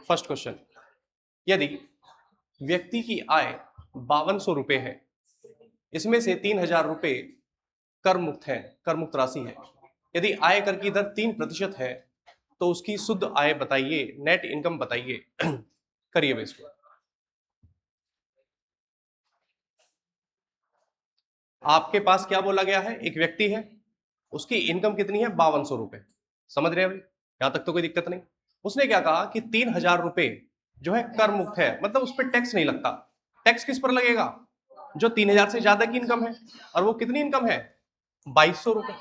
First question, यदि व्यक्ति की आय 5200 रुपए है, इसमें से 3000 रुपए कर मुक्त है, कर मुक्त राशि है। यदि आय कर की दर 3% है तो उसकी शुद्ध आय बताइए, नेट इनकम बताइए। करिए भाई इसको। आपके पास क्या बोला गया है, एक व्यक्ति है, उसकी इनकम कितनी है, 5200 रुपए। समझ रहे हैं भाई, यहां तक तो कोई दिक्कत नहीं। उसने क्या कहा कि 3000 रुपए जो है कर मुक्त है, मतलब उस पर टैक्स नहीं लगता। टैक्स किस पर लगेगा, जो 3000 से ज्यादा की इनकम है। और वो कितनी इनकम है, 2200 रुपए।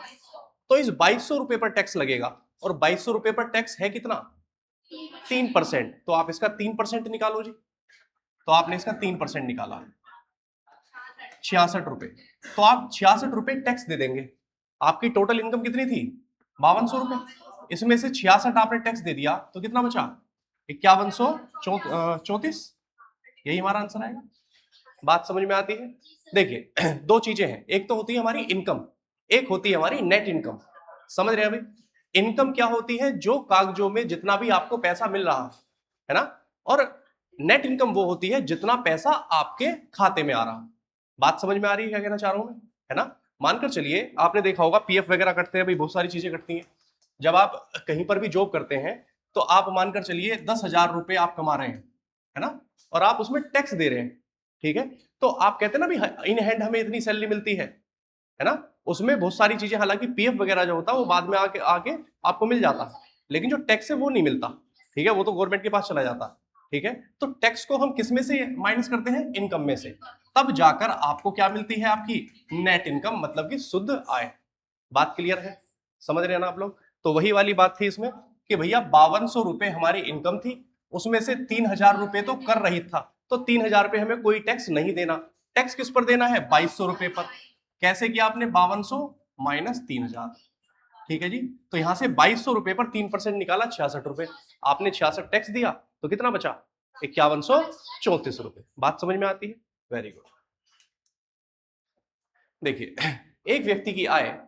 तो इस 2200 रुपए पर टैक्स लगेगा, और 2200 रुपए पर टैक्स है कितना, 3%। तो आप इसका 3% निकालो जी। तो आपने इसका 3% निकाला, 66 रुपए। तो आप 66 रुपए टैक्स दे देंगे। आपकी टोटल इनकम कितनी थी, 5200 रुपए। इसमें से 66 आपने टैक्स दे दिया, तो कितना बचा, 5134। यही हमारा आंसर आएगा। बात समझ में आती है। देखिए दो चीजें हैं, एक तो होती है हमारी इनकम, एक होती है हमारी नेट इनकम। समझ रहे हैं भाई। इनकम क्या होती है, जो कागजों में जितना भी आपको पैसा मिल रहा है ना, और नेट इनकम वो होती है जितना पैसा आपके खाते में आ रहा। बात समझ में आ रही है क्या कहना चाह रहा हूं मैं, है ना। मानकर चलिए, आपने देखा होगा पीएफ वगैरह कटते हैं भाई, बहुत सारी चीजें कटती हैं। जब आप कहीं पर भी जॉब करते हैं तो आप मानकर चलिए 10,000 रुपए आप कमा रहे हैं, है ना, और आप उसमें टैक्स दे रहे हैं, ठीक है। तो आप कहते हैं ना भी इन हैंड हमें इतनी सैलरी मिलती है ना। उसमें बहुत सारी चीजें, हालांकि पीएफ वगैरह जो होता है वो बाद में आके आके आपको मिल जाता है, लेकिन जो टैक्स है वो नहीं मिलता, ठीक है, वो तो गवर्नमेंट के पास चला जाता, ठीक है। तो टैक्स को हम किस में से माइनस करते हैं, इनकम में से। तब जाकर आपको क्या मिलती है, आपकी नेट इनकम, मतलब कि शुद्ध आय। बात क्लियर है, समझ रहे हैं ना आप लोग। तो वही वाली बात थी इसमें कि भैया 5200 रुपए हमारी इनकम थी, उसमें से 3000 रुपए तो कर रही था, तो 3000 रुपए हमें कोई टैक्स नहीं देना। टैक्स किस पर देना है, 2200 रुपए पर। कैसे किया आपने, 5200 माइनस 3000, ठीक है जी। तो यहां से 2200 रुपए पर 3% निकाला, 66 रुपए। आपने 66 टैक्स दिया, तो कितना बचा, 5134 रुपए। बात समझ में आती है, वेरी गुड। देखिए एक व्यक्ति की आय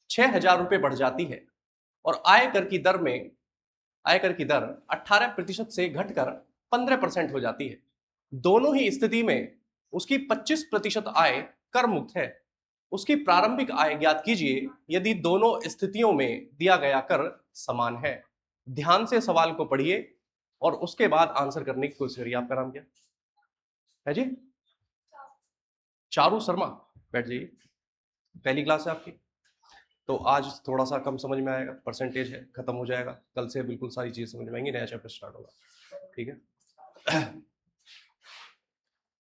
6000 रुपए बढ़ जाती है, और आयकर की दर में, आयकर की दर 18% से घटकर 15% हो जाती है। दोनों ही स्थिति में उसकी 25% आय कर मुक्त है। उसकी प्रारंभिक आय ज्ञात कीजिए यदि दोनों स्थितियों में दिया गया कर समान है। ध्यान से सवाल को पढ़िए और उसके बाद आंसर करने की कोशिश करिए। आपका नाम क्या है जी, चारू शर्मा। बैठ जाइए, पहली क्लास है आपकी, तो आज थोड़ा सा कम समझ में आएगा, परसेंटेज है, खत्म हो जाएगा, कल से बिल्कुल सारी चीज समझ में आएंगी, नया चैप्टर स्टार्ट होगा, ठीक है।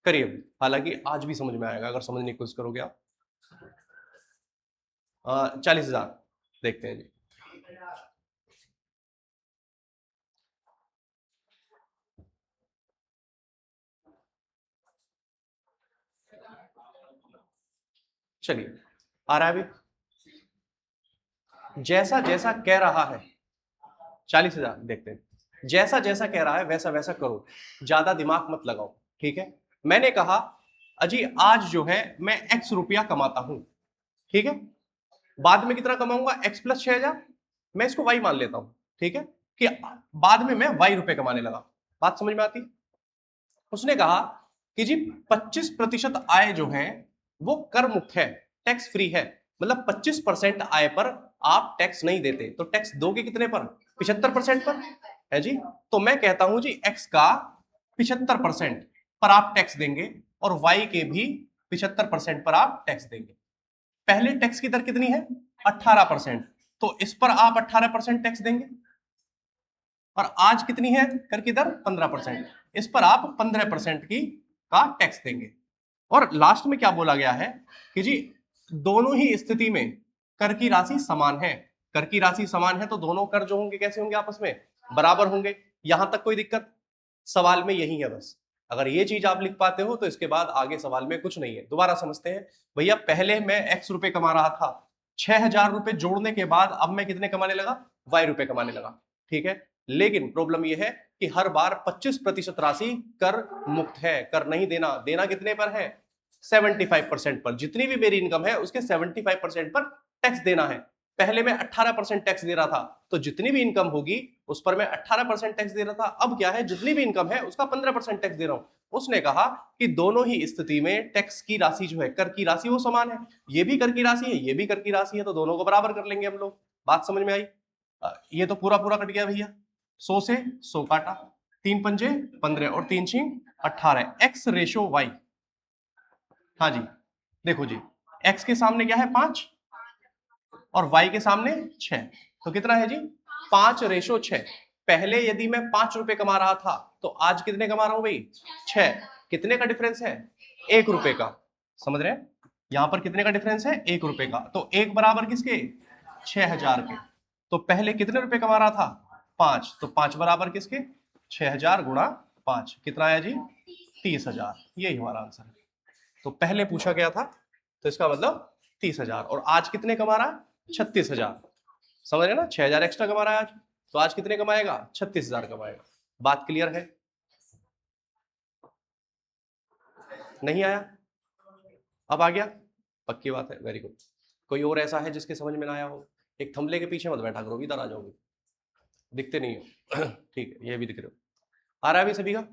करिए, हालांकि आज भी समझ में आएगा अगर समझने की कोशिश करोगे आप। 40,000 देखते हैं जी। चलिए, आ रहा है अभी, जैसा जैसा कह रहा है, 40,000 देखते हैं। जैसा जैसा कह रहा है वैसा वैसा करो, ज्यादा दिमाग मत लगाओ, ठीक है। मैंने कहा अजी आज जो है मैं x रुपया कमाता हूं, ठीक है। बाद में कितना कमाऊंगा, x प्लस 6000, मैं इसको y मान लेता हूं, ठीक है, कि बाद में मैं y रुपए कमाने लगा। बात समझ में आती। उसने कहा कि जी 25% आय जो है वो कर मुक्त है, टैक्स फ्री है, मतलब 25% आय पर आप टैक्स नहीं देते, तो टैक्स दोगे कितने पर, 75% पर, है जी। तो मैं कहता हूं जी x का 75% पर आप टैक्स देंगे, और y के भी 75% पर आप टैक्स देंगे। पहले टैक्स की दर कितनी है, 18%, तो इस पर आप 18% टैक्स देंगे, और आज कितनी है कर की दर, 15%, इस पर आप 15% की का टैक्स देंगे। और लास्ट में क्या बोला गया है कि जी दोनों ही स्थिति में कर की राशि समान है। कर की राशि समान है तो दोनों कर जो होंगे कैसे होंगे, आपस में बराबर होंगे। यहां तक कोई दिक्कत, सवाल में यही है बस। अगर ये चीज आप लिख पाते हो तो इसके बाद आगे सवाल में कुछ नहीं है। दोबारा समझते हैं भैया, पहले मैं x रुपए कमा रहा था, 6000 रुपए जोड़ने के बाद अब मैं कितने कमाने लगा, y रुपए कमाने लगा, ठीक है। लेकिन प्रॉब्लम यह है कि हर बार 25% राशि कर मुक्त है, कर नहीं देना। देना कितने पर है, 75% पर। जितनी भी मेरी इनकम है उसके 75% पर टैक्स देना है। पहले मैं 18% टैक्स दे रहा था, तो जितनी भी इनकम होगी उस पर मैं 18% टैक्स दे रहा था। अब क्या है, जितनी भी इनकम है उसका 15% टैक्स दे रहा हूं। उसने कहा कि दोनों ही स्थिति में टैक्स की राशि जो है, कर की राशि वो समान है। ये भी कर की राशि है, ये भी कर की राशि है, तो दोनों को बराबर कर लेंगे हम लोग। बात समझ में आई? ये तो पूरा पूरा कट गया भैया। 100 से 100 काटा, 3 पंजे 15 और 3 छीं 18, एक्स रेशो वाई। हाँ जी, देखो जी, एक्स के सामने क्या है 5 और वाई के सामने 6, तो कितना है जी 5:6। पहले यदि मैं 5 रुपए कमा रहा था तो आज कितने कमा रहा हूं भाई 6। कितने का डिफरेंस है 1 रुपए का। समझ रहे हैं? यहां पर कितने का डिफरेंस है 1 रुपए का, तो 1 बराबर किसके 6000 के। तो पहले कितने रुपए कमा रहा था 5, तो 5 बराबर किसके 6000 गुणा 5, कितना आया जी 30,000। यही हमारा आंसर है। तो पहले पूछा गया था तो इसका मतलब 30,000, और आज कितने कमा रहा है 36,000। समझ रहे ना, 6,000 एक्स्ट्रा कमा रहा है आज, तो आज कितने कमाएगा 36,000 कमाएगा। बात क्लियर है? नहीं आया? अब आ गया? पक्की बात है, वेरी गुड। कोई और ऐसा है जिसके समझ में ना आया हो? एक थमले के पीछे मत बैठा करो, इधर आ जाओगे, दिखते नहीं हो। ठीक है, ये भी दिख रहे हो। आ रहा है भी सभी का?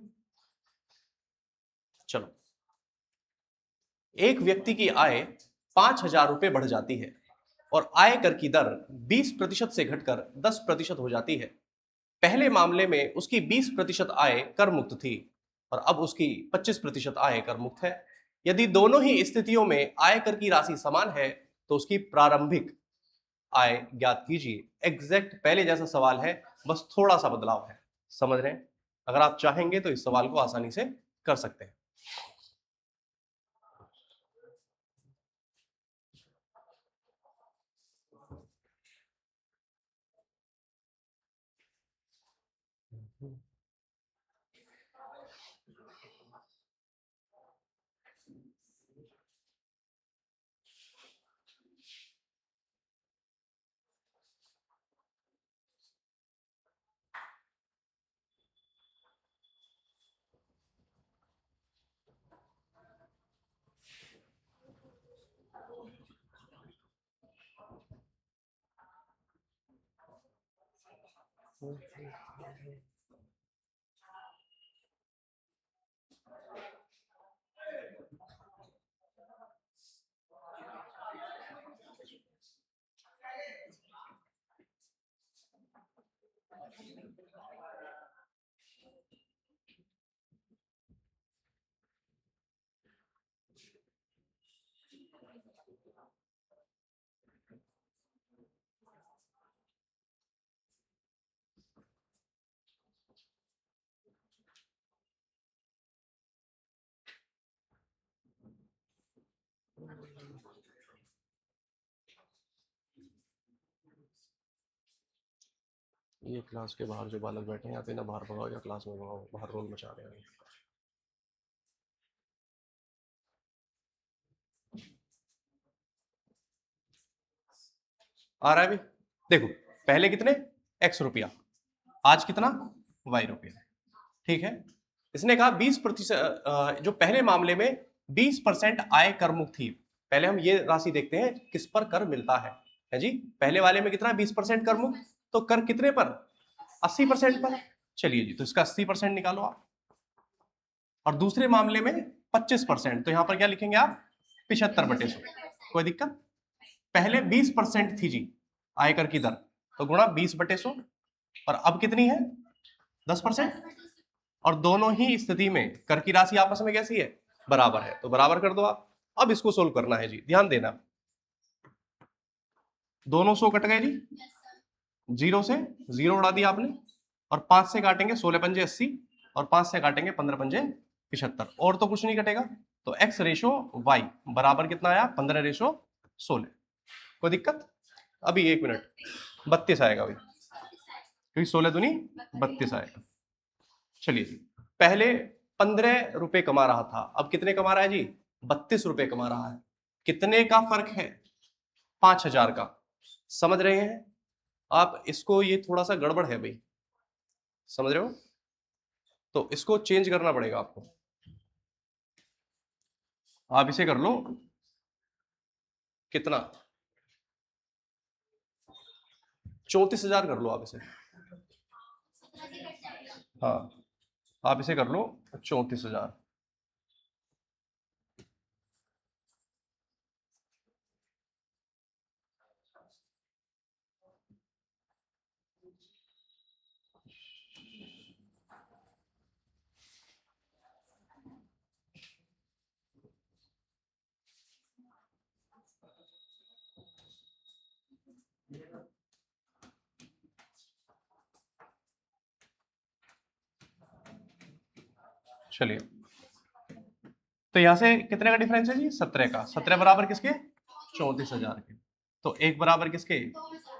चलो, एक व्यक्ति की आय 5,000 रुपए बढ़ जाती है और आय कर की दर 20% से घटकर 10% हो जाती है। पहले मामले में उसकी 20% आय कर मुक्त थी और अब उसकी 25% आय कर मुक्त है। यदि दोनों ही स्थितियों में आय कर की राशि समान है तो उसकी प्रारंभिक आय ज्ञात कीजिए। एग्जैक्ट पहले जैसा सवाल है, बस थोड़ा सा बदलाव है। समझ रहे हैं? अगर आप चाहेंगे तो इस सवाल को आसानी से कर सकते हैं। ये क्लास के बाहर जो बालक बैठे हैं, या फिर ना बाहर भगाओ या क्लास में भगाओ, बाहर रोल मचा रहे हैं। आ रहा है भी? देखो, पहले कितने x रुपया, आज कितना y रुपया। ठीक है, इसने कहा 20%, जो पहले मामले में 20% आय कर मुक्त थी। पहले हम ये राशि देखते हैं किस पर कर मिलता है जी। पहले वाले में कितना 20% कर मुक्त, तो कर कितने पर 80% पर। चलिए जी, तो इसका 80% निकालो आप। और दूसरे मामले में 25%, तो यहां पर क्या लिखेंगे आप 75/100। कोई दिक्कत? पहले 20% थी जी आयकर की दर, तो गुणा 20/100, और अब कितनी है 10%। और दोनों ही स्थिति में कर की राशि आपस में कैसी है बराबर है, तो बराबर कर दो आप। अब इसको सोल्व करना है जी, ध्यान देना। दोनों 100 कट गए जी, 0 से 0 उड़ा दिया आपने, और 5 से काटेंगे 16 पंजे 80, और 5 से काटेंगे 15 पंजे 75, और तो कुछ नहीं कटेगा। तो x रेशो y बराबर कितना आया 15:16। कोई दिक्कत? अभी 1 मिनट, 32 आएगा भाई, क्योंकि 16 दूनी 32 आएगा। चलिए जी, पहले 15 रुपए कमा रहा था, अब कितने कमा रहा है जी 32 रुपए कमा रहा है। कितने का फर्क है 5,000 का। समझ रहे हैं आप इसको? ये थोड़ा सा गड़बड़ है भाई, समझ रहे हो? तो इसको चेंज करना पड़ेगा आपको। आप इसे कर लो कितना 34,000 कर लो आप इसे। हाँ, आप इसे कर लो 34,000। चलिए, तो यहां से कितने का डिफरेंस है जी? 17 का। 17 बराबर किसके? 34,000 के। तो एक बराबर किसके?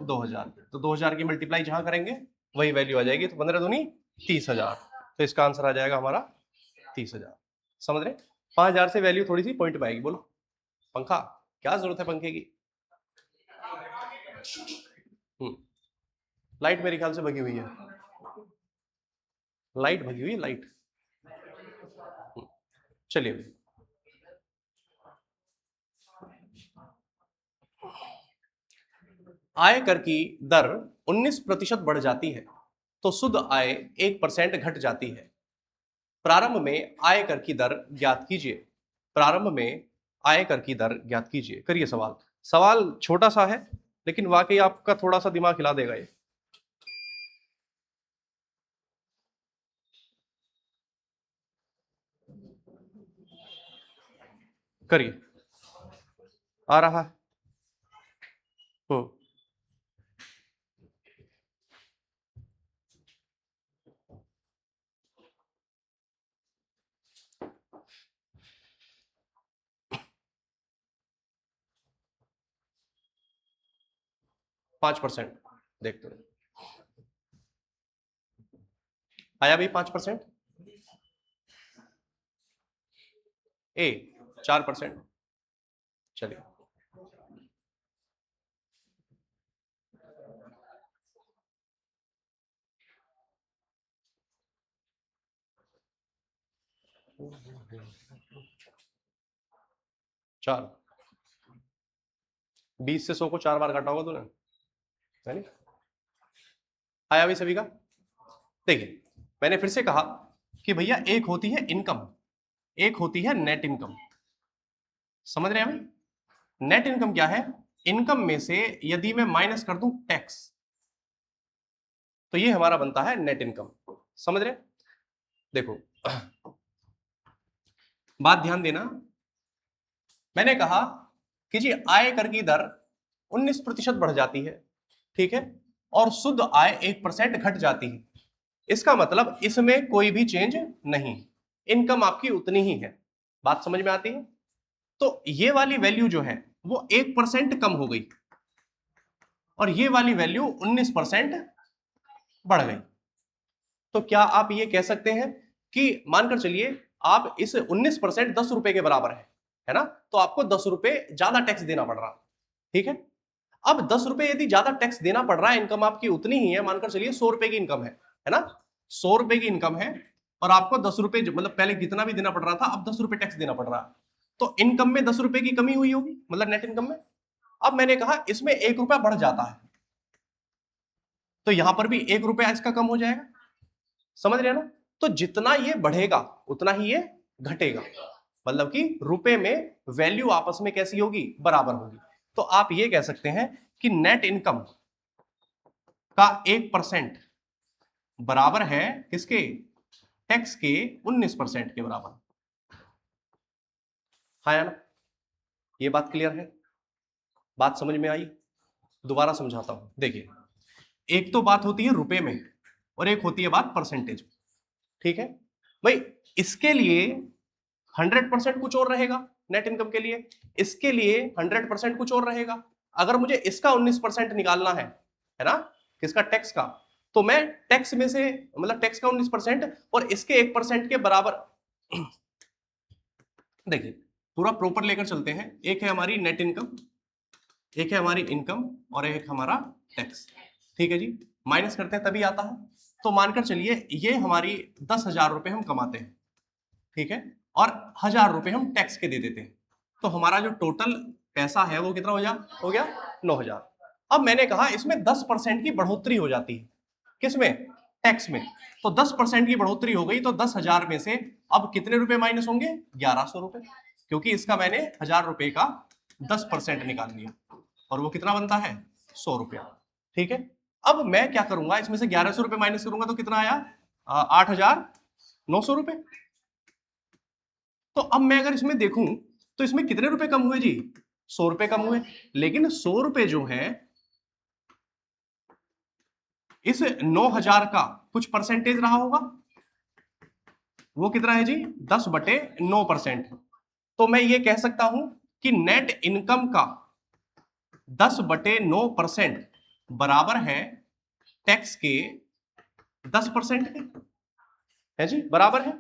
2,000। तो 2,000 की मल्टीप्लाई जहां करेंगे वही वैल्यू आ जाएगी। तो 15 दूनी 30,000। तो इसका आंसर आ जाएगा हमारा 30,000। समझ रहे? 5,000 से वैल्यू थोड़ी सी पॉइंट पे आएगी। बोलो पंखा, क्या जरूरत है पंखे की? लाइट मेरे ख्याल से भगी हुई है। लाइट भगी हुई है, लाइट। चलिए, आय कर की दर 19% बढ़ जाती है तो शुद्ध आय 1% घट जाती है। प्रारंभ में आय कर की दर ज्ञात कीजिए। प्रारंभ में आय कर की दर ज्ञात कीजिए। करिए सवाल। सवाल छोटा सा है लेकिन वाकई आपका थोड़ा सा दिमाग हिला देगा ये। करिए, आ रहा है। 5%। देखते हैं, आया भी 5%। ए 4%। चलिए, चार। 20 से 100 को 4 बार काटा होगा तूने, है नहीं? आया भी सभी का। देखिए, मैंने फिर से कहा कि भैया एक होती है इनकम, एक होती है नेट इनकम। समझ रहे हैं भाई? नेट इनकम क्या है? इनकम में से यदि मैं माइनस कर दूं टैक्स, तो ये हमारा बनता है नेट इनकम। समझ रहे? देखो, बात ध्यान देना। मैंने कहा कि जी आय कर की दर 19% बढ़ जाती है, ठीक है, और शुद्ध आय 1% घट जाती है। इसका मतलब इसमें कोई भी चेंज नहीं, इनकम आपकी उतनी ही है। बात समझ में आती है? तो ये वाली वैल्यू जो है वो 1% कम हो गई और ये वाली वैल्यू 19% बढ़ गई। तो क्या आप ये कह सकते हैं कि मानकर चलिए आप इस 19% 10 रुपए के बराबर है ना? तो आपको 10 रुपए ज्यादा टैक्स देना पड़ रहा, ठीक है। अब 10 रुपए यदि ज्यादा टैक्स देना पड़ रहा है, इनकम आपकी उतनी ही है, मानकर चलिए 100 रुपए की इनकम है ना? 100 रुपए की इनकम है और आपको 10 रुपए, मतलब पहले कितना भी देना पड़ रहा था, अब 10 रुपए टैक्स देना पड़ रहा है। तो इनकम में 10 रुपए की कमी हुई होगी, मतलब नेट इनकम में। अब मैंने कहा इसमें 1 रुपया बढ़ जाता है, तो यहां पर भी 1 रुपया इसका कम हो जाएगा। समझ रहे हैं ना? तो जितना ये बढ़ेगा उतना ही ये घटेगा, मतलब कि रुपए में वैल्यू आपस में कैसी होगी? बराबर होगी। तो आप ये कह सकते हैं कि नेट इनकम का 1% बराबर है किसके? टैक्स के 19% के बराबर। हाँ या ना? ये बात क्लियर है? बात समझ में आई? दोबारा समझाता हूं। देखिए, एक तो बात होती है रुपए में और एक होती है बात परसेंटेज, ठीक है भाई। इसके लिए 100% कुछ और रहेगा, नेट इनकम के लिए इसके लिए 100% कुछ और रहेगा। अगर मुझे इसका 19% निकालना है ना, किसका? टैक्स का। तो मैं टैक्स में से, मतलब टैक्स का 19% और इसके 1% के बराबर देखिए पूरा प्रॉपर लेकर चलते हैं। एक है हमारी नेट इनकम, एक है हमारी इनकम और एक हमारा टैक्स, ठीक है जी। माइनस करते हैं तभी आता है। तो मानकर चलिए ये हमारी 10,000 रुपए हम कमाते हैं, ठीक है, और 1,000 रुपए हम टैक्स के दे देते हैं। तो हमारा जो टोटल पैसा है वो कितना हो गया? 9,000। अब मैंने कहा इसमें 10% की बढ़ोतरी हो जाती है, किसमें, टैक्स में। तो 10% की बढ़ोतरी हो गई, तो 10,000 में से अब कितने रुपए माइनस होंगे, 1100 रुपए, क्योंकि इसका मैंने 1000 रुपए का 10% निकाल लिया, और वो कितना बनता है, 100 रुपया। ठीक है, अब मैं क्या करूंगा, इसमें से 1100 रुपए माइनस करूंगा तो कितना आया, 8,900 रुपए। तो अब मैं अगर इसमें देखूं तो इसमें कितने रुपए कम हुए जी, 100 रुपए कम हुए। लेकिन 100 रुपए जो है इस 9,000 का कुछ परसेंटेज रहा होगा, वो कितना है जी, 10/9%। तो मैं ये कह सकता हूं कि नेट इनकम का 10/9% बराबर है टैक्स के 10% के, है जी, बराबर है।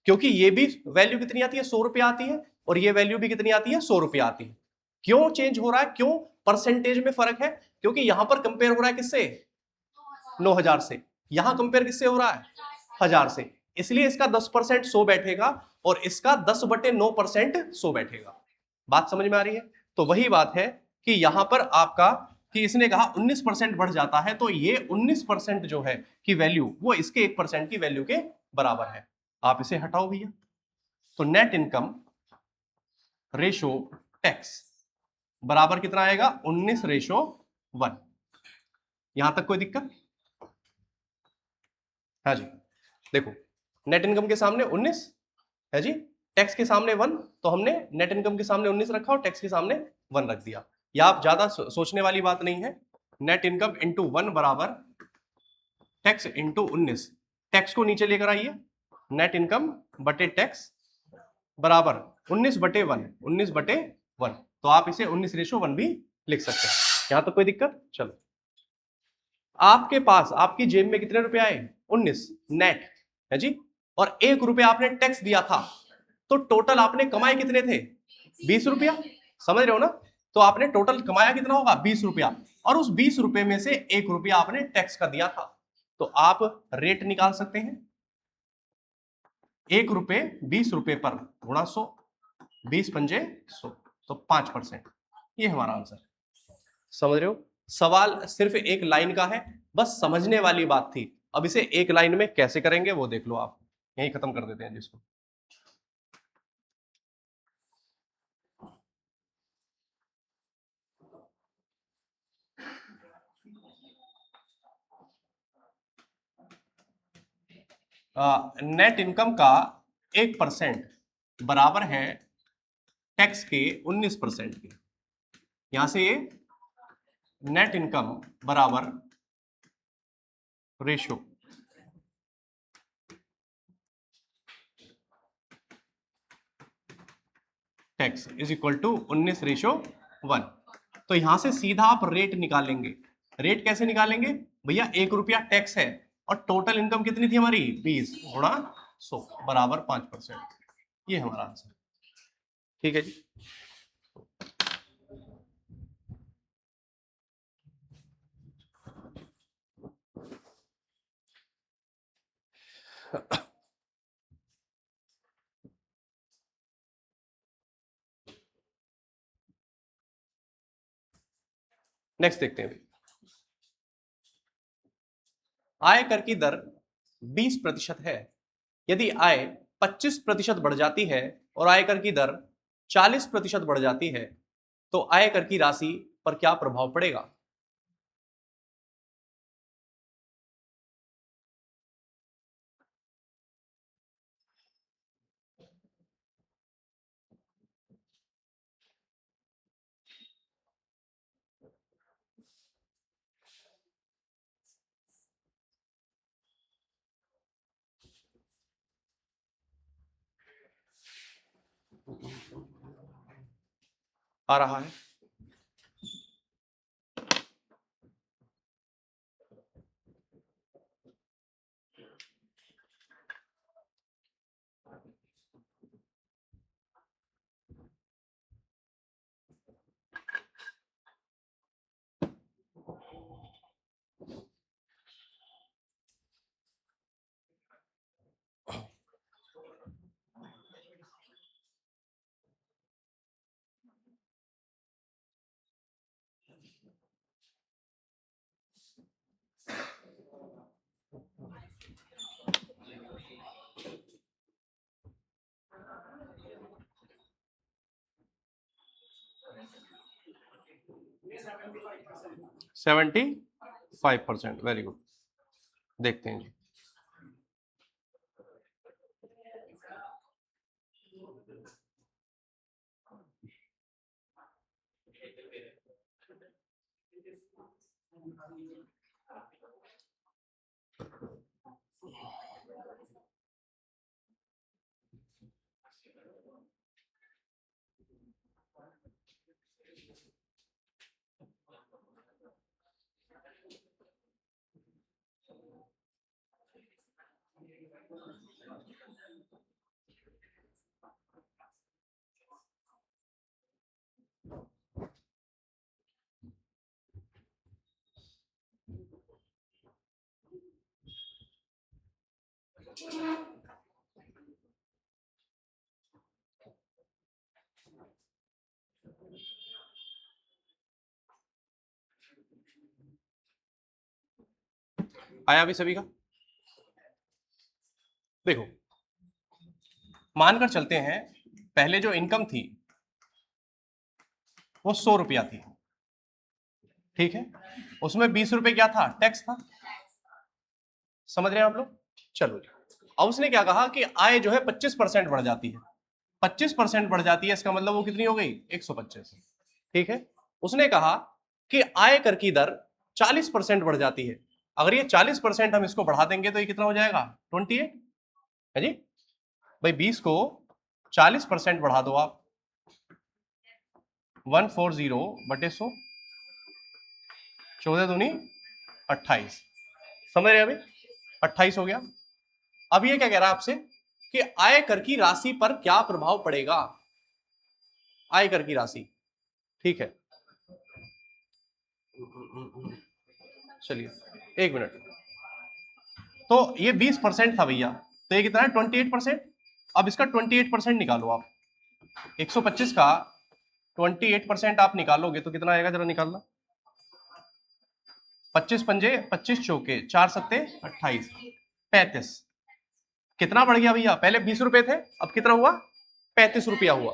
क्योंकि ये भी वैल्यू कितनी आती है, 100 रुपया आती है, और ये वैल्यू भी कितनी आती है, 100 रुपया आती है। क्यों चेंज हो रहा है, क्यों परसेंटेज में फर्क है, क्योंकि यहां पर कंपेयर हो रहा है किससे, 9,000 से, यहां कंपेयर किससे हो रहा है, 1000 से। इसलिए इसका 10% 100 बैठेगा, और इसका 10/9% 100 बैठेगा। बात समझ में आ रही है। तो वही बात है कि यहां पर आपका, कि इसने कहा 19% बढ़ जाता है, तो ये 19% जो है की वैल्यू, वो इसके 1% की वैल्यू के बराबर है। आप इसे हटाओ भैया, तो नेट इनकम रेशो टैक्स बराबर कितना आएगा, 19:1। यहां तक कोई दिक्कत, हाँ जी। देखो, नेट इनकम के सामने 19 है जी, टैक्स के सामने 1, तो हमने नेट इनकम के सामने 19 रखा और टैक्स के सामने 1 रख दिया। या आप ज्यादा सोचने वाली बात नहीं है। नेट इनकम इंटू 1 बराबर टैक्स इंटू 19। टैक्स को नीचे लेकर आइए, नेट इनकम बटे टैक्स बराबर 19/1, 19/1। तो आप इसे 19:1 भी लिख सकते हैं। यहां तो कोई दिक्कत, चलो। आपके पास, आपकी जेब में कितने रुपए आए, 19 नेट, है जी, और 1 रुपया आपने टैक्स दिया था, तो टोटल आपने कमाए कितने थे, 20 रुपया। समझ रहे हो ना। तो आपने टोटल कमाया कितना होगा, 20 रुपया, और उस 20 रुपए में से 1 रुपया आपने टैक्स का दिया था। तो आप रेट निकाल सकते हैं, 1 रुपए 20 रुपए पर गुणा 100, 20×5 100, तो 5%। ये हमारा आंसर। समझ रहे हो, सवाल सिर्फ एक लाइन का है, बस समझने वाली बात थी। अब इसे एक लाइन में कैसे करेंगे वो देख लो आप। यही खत्म कर देते हैं जिसको। नेट इनकम का 1% बराबर है टैक्स के 19% के। यहां से ये नेट इनकम बराबर ratio tax is equal to 19:1। तो यहां से सीधा आप रेट निकालेंगे। रेट कैसे निकालेंगे भैया, 1 रुपया टैक्स है, और टोटल इनकम कितनी थी हमारी, 20 गुणा 100 बराबर 5%। ये हमारा आंसर। ठीक है जी। नेक्स्ट देखते हैं। आय कर की दर 20% है। यदि आय 25% बढ़ जाती है और आयकर की दर 40% बढ़ जाती है, तो आयकर की राशि पर क्या प्रभाव पड़ेगा। आ रहा है। 75%। वेरी गुड, देखते हैं जी। आया अभी सभी का? देखो, मानकर चलते हैं पहले जो इनकम थी वो 100 रुपया थी, ठीक है, उसमें 20 रुपए क्या था? टैक्स था। समझ रहे हैं आप लोग? चलो जी, अब उसने क्या कहा कि आय जो है 25% बढ़ जाती है। 25% बढ़ जाती है, इसका मतलब वो कितनी हो गई? 125। ठीक है, उसने कहा कि आय कर की दर 40% बढ़ जाती है। अगर ये 40% हम इसको बढ़ा देंगे तो ये कितना हो जाएगा? 28 है जी। भाई 20 को 40% बढ़ा दो आप, 140/100, 14 दूनी 28। समझ रहे अभी? 28 हो गया। अब ये क्या कह रहा है आपसे कि आय कर की राशि पर क्या प्रभाव पड़ेगा? आय कर की राशि, ठीक है, चलिए एक मिनट। तो ये 20% था भैया, तो ये कितना है? 28%। अब इसका 28% निकालो आप। 125 का 28% आप निकालोगे तो कितना आएगा? जरा निकालना। 25 पंजे 25 चौके 4 सत्ते 28, 35। कितना बढ़ गया भैया? पहले 20 रुपए थे, अब कितना हुआ? 35 रुपया हुआ।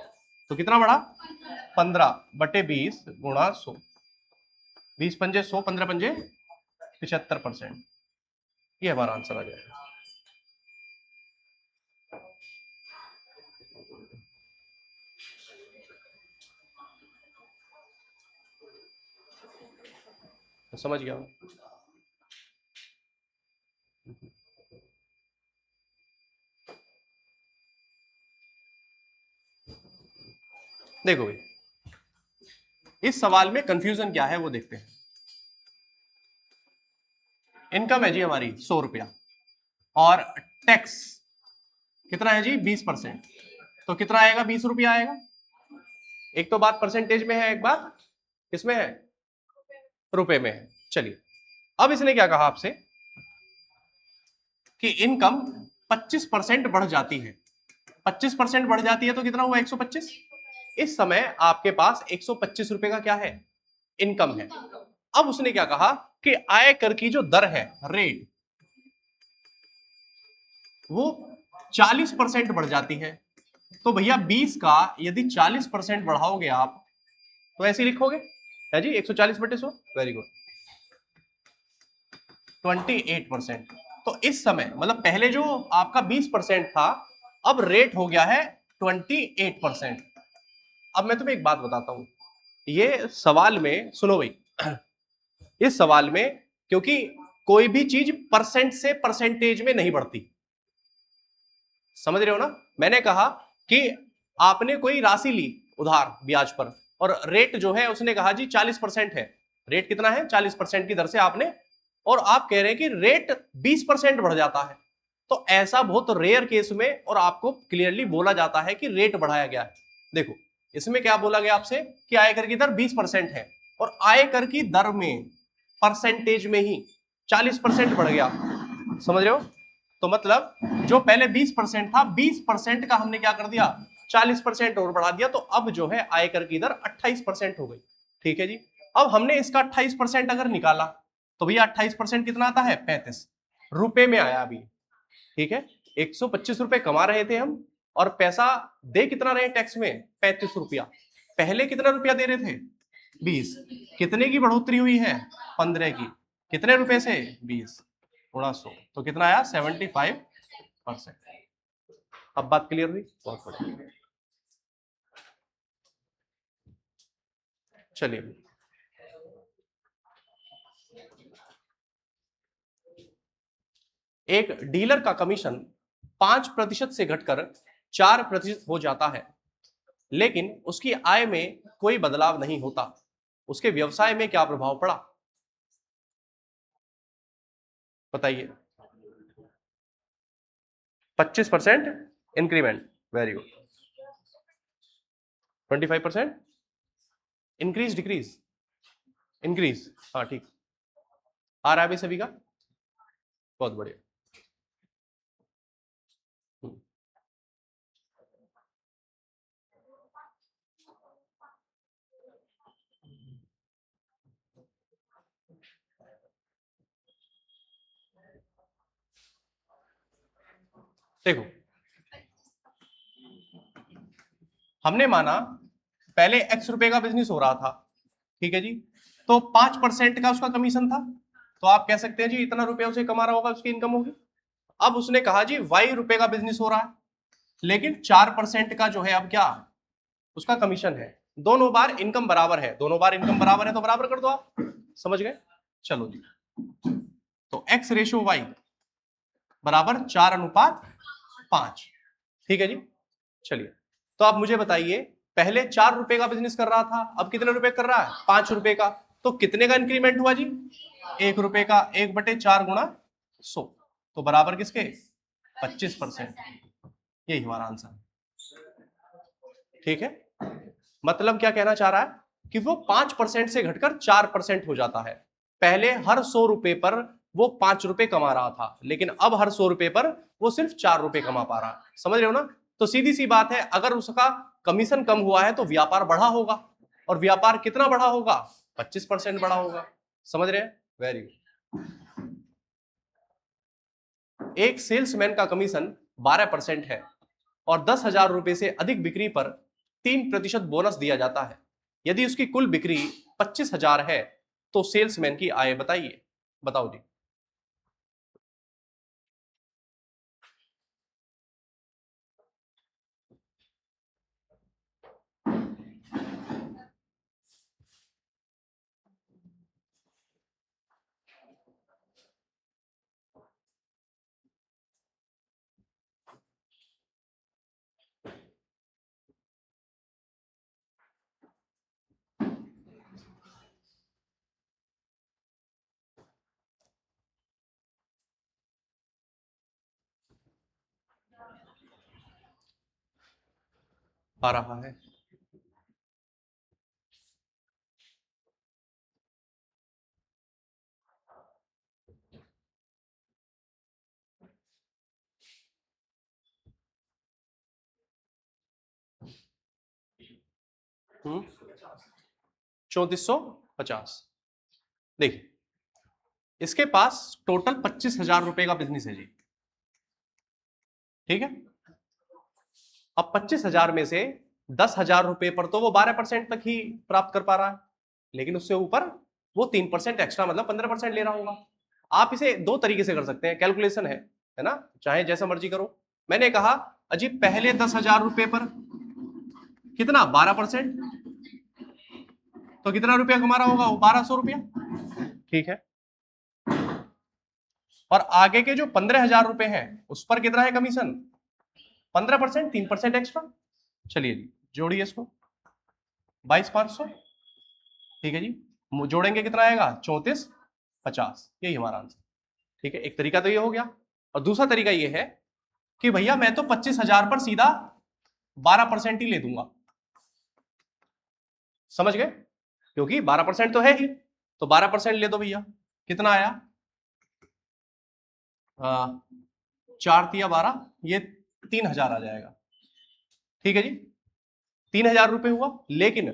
तो कितना बढ़ा? 15/20 गुणा 100। 20 पंजे 100, 15 पंजे 75%। ये हमारा आंसर आ जाएगा। तो समझ गया? देखो भाई, इस सवाल में कंफ्यूजन क्या है वो देखते हैं। इनकम है जी हमारी 100 रुपया, और टैक्स कितना है जी? 20%। तो कितना आएगा? 20 रुपया आएगा। एक तो बात परसेंटेज में है, एक बात किसमें है? रुपए में है। चलिए, अब इसने क्या कहा आपसे कि इनकम 25% बढ़ जाती है। 25% बढ़ जाती है तो कितना हुआ? 125। इस समय आपके पास 125 रुपए का क्या है? इनकम है। अब उसने क्या कहा कि आय कर की जो दर है, रेट, वो 40% बढ़ जाती है। तो भैया 20 का यदि 40% बढ़ाओगे आप तो ऐसे लिखोगे है जी, 140/100। Very good, 28%। तो इस समय मतलब पहले जो आपका 20% था, अब रेट हो गया है 28%। अब मैं तुम्हें एक बात बताता हूं, ये सवाल में सुनो भाई, इस सवाल में क्योंकि कोई भी चीज परसेंट से परसेंटेज में नहीं बढ़ती, समझ रहे हो ना? मैंने कहा कि आपने कोई राशि ली उधार ब्याज पर, और रेट जो है उसने कहा जी 40% है। रेट कितना है? 40% की दर से आपने, और आप कह रहे हैं कि रेट 20% बढ़ जाता है। तो ऐसा बहुत रेयर केस में और आपको क्लियरली बोला जाता है कि रेट बढ़ाया गया है। देखो, इसमें क्या बोला गया आपसे कि आयकर की दर 20% है, और आयकर की दर में परसेंटेज में ही 40% बढ़ गया। समझ रहे हो? तो मतलब जो पहले 20% था, 20% का हमने क्या कर दिया? 40% और बढ़ा दिया। तो अब जो है आयकर की दर 28% हो गई। ठीक है जी। अब हमने इसका 28% अगर निकाला तो भैया 28% कितना आता है? 35 रुपए में आया अभी। ठीक है, 125 रुपए कमा रहे थे हम, और पैसा दे कितना रहे टैक्स में? 35 रुपया। पहले कितना रुपया दे रहे थे? 20। कितने की बढ़ोतरी हुई है? 15 की। कितने रुपए से? 20 गुणा 100, तो कितना आया? 75%। अब बात क्लियर हुई? बहुत बढ़िया। चलिए, एक डीलर का कमीशन 5% से घटकर 4% हो जाता है, लेकिन उसकी आय में कोई बदलाव नहीं होता, उसके व्यवसाय में क्या प्रभाव पड़ा? बताइए। 25% increment, very good. 25% increase decrease? Increase, हाँ ठीक। आ रहा है अभी सभी का? बहुत बढ़िया। देखो, हमने माना पहले एक्स रुपए का बिजनेस हो रहा था, ठीक है जी, तो 5% का उसका कमीशन था, तो आप कह सकते हैं जी इतना रुपया उसे कमा रहा होगा, उसकी इनकम होगी। अब उसने कहा जी वाई रुपए का बिजनेस हो रहा है, लेकिन 4% का जो है अब क्या उसका कमीशन है। दोनों बार इनकम बराबर है, दोनों बार इनकम बराबर है तो बराबर कर दो आप, समझ गए? चलो जी, तो एक्स रेशो वाई बराबर 4:5। ठीक है जी। चलिए, तो आप मुझे बताइए, पहले 4 रुपए का बिजनेस कर रहा था, अब कितने रुपए कर रहा है? 5 रुपए का। तो कितने का इंक्रीमेंट हुआ जी? 1 रुपए का। 1/4 गुणा 100, तो बराबर किसके? 25%। यही हमारा आंसर। ठीक है, मतलब क्या कहना चाह रहा है कि वो 5% से घटकर 4% हो जाता है। पहले हर 100 रुपए पर वो 5 रुपए कमा रहा था, लेकिन अब हर 100 रुपए पर वो सिर्फ 4 रुपए कमा पा रहा है। समझ रहे हो ना? तो सीधी सी बात है, अगर उसका कमीशन कम हुआ है तो व्यापार बढ़ा होगा, और व्यापार कितना बढ़ा होगा? 25% बढ़ा होगा। समझ रहे हैं? Very good. एक सेल्समैन का कमीशन 12% है और 10,000 रुपए से अधिक बिक्री पर 3% बोनस दिया जाता है। यदि उसकी कुल बिक्री 25,000 है तो सेल्समैन की आय बताइए। बताओ जी। आ रहा है? 3450। देखिए, इसके पास टोटल 25,000 रुपए का बिजनेस है जी, ठीक है। अब 25,000 में से 10,000 रुपए पर तो वो 12% तक ही प्राप्त कर पा रहा है, लेकिन उससे ऊपर वो 3% एक्स्ट्रा, मतलब 15% ले रहा होगा। आप इसे दो तरीके से कर सकते हैं, कैलकुलेशन है ना, चाहे जैसा मर्जी करो। मैंने कहा अजी पहले 10,000 रुपए पर कितना? 12%, तो कितना रुपया कमा रहा होगा वो? 1,200 रुपया, ठीक है। और आगे के जो 15,000 रुपए हैं उस पर कितना है कमीशन? 15%, 3% एक्स्ट्रा। चलिए जी, जोड़िए इसको, 22,500। ठीक है जी, जोड़ेंगे कितना आएगा? 3450। यही हमारा आंसर। ठीक है, एक तरीका तो ये हो गया। और दूसरा तरीका ये है कि भैया मैं तो 25,000 पर सीधा 12% ही ले दूंगा। समझ गए? क्योंकि 12% तो है ही, तो 12% ले दो भैया। कितना आया? 4×3=12, ये 3,000 आ जाएगा। ठीक है जी, 3,000 रुपए हुआ, लेकिन